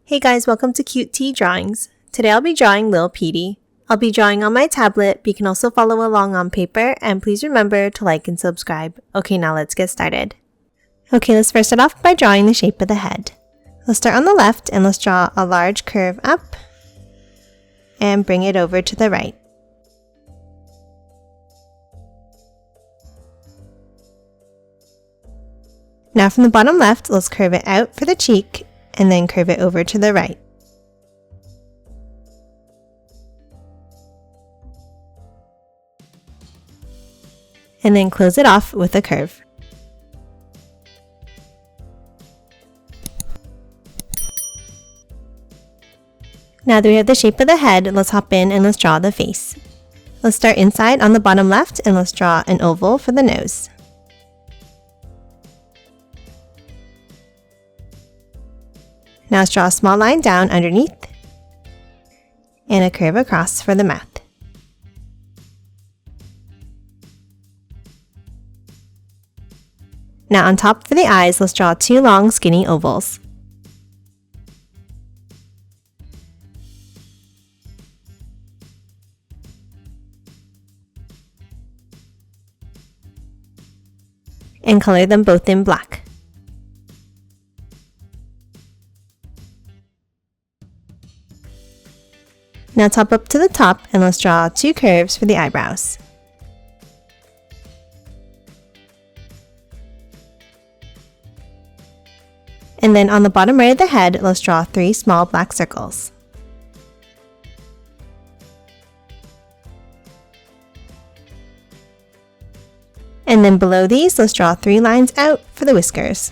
Hey guys, welcome to Cute Tea Drawings. Today I'll be drawing Lil Petey. I'll be drawing on my tablet, but you can also follow along on paper, and please remember to like and subscribe. Okay, now let's get started. Okay, let's first start off by drawing the shape of the head. Let's start on the left and let's draw a large curve up and bring it over to the right. Now from the bottom left, let's curve it out for the cheek and then curve it over to the right. And then close it off with a curve. Now that we have the shape of the head, let's hop in and let's draw the face. Let's start inside on the bottom left and let's draw an oval for the nose. Now let's draw a small line down underneath and a curve across for the mouth. Now on top for the eyes, let's draw two long skinny ovals. And color them both in black. Now top up to the top and let's draw two curves for the eyebrows. And then on the bottom right of the head, let's draw three small black circles. And then below these, let's draw three lines out for the whiskers.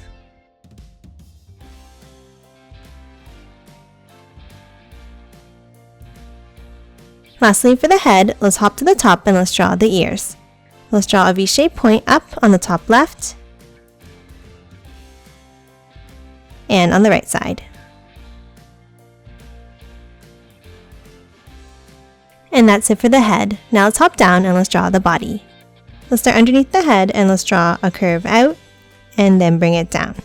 Lastly, for the head, let's hop to the top and let's draw the ears. Let's draw a V-shaped point up on the top left and on the right side. And that's it for the head. Now let's hop down and let's draw the body. Let's start underneath the head and let's draw a curve out and then bring it down.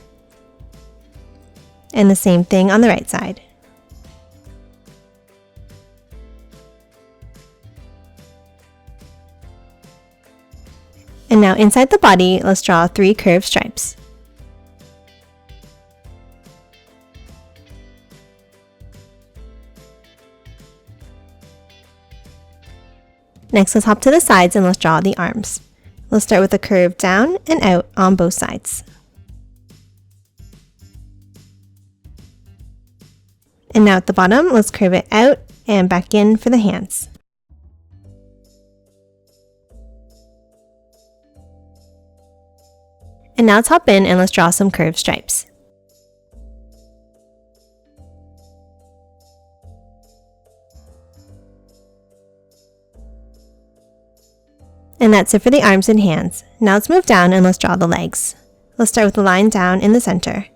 And the same thing on the right side. And now inside the body, let's draw three curved stripes. Next, let's hop to the sides and let's draw the arms. Let's start with a curve down and out on both sides. And now at the bottom, let's curve it out and back in for the hands. And now let's hop in and let's draw some curved stripes. And that's it for the arms and hands. Now let's move down and let's draw the legs. Let's start with the line down in the center.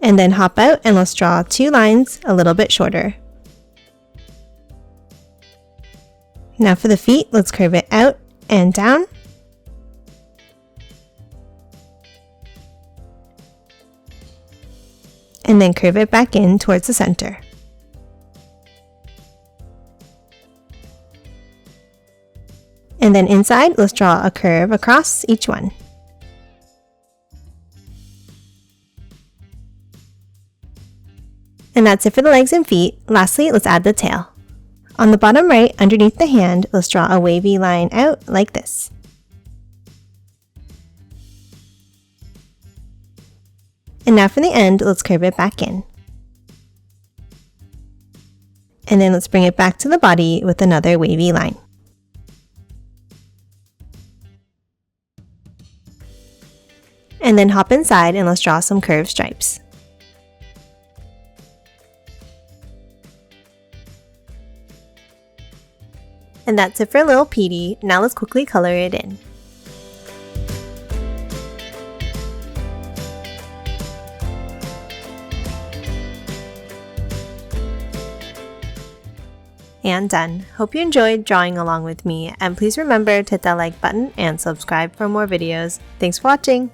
And then hop out and let's draw two lines a little bit shorter. Now for the feet, let's curve it out and down. And then curve it back in towards the center. And then inside, let's draw a curve across each one. And that's it for the legs and feet. Lastly, let's add the tail. On the bottom right, underneath the hand, let's draw a wavy line out like this. And now for the end, let's curve it back in. And then let's bring it back to the body with another wavy line. And then hop inside and let's draw some curved stripes. And that's it for Lil Petey. Now let's quickly color it in. And done. Hope you enjoyed drawing along with me, and please remember to hit that like button and subscribe for more videos. Thanks for watching!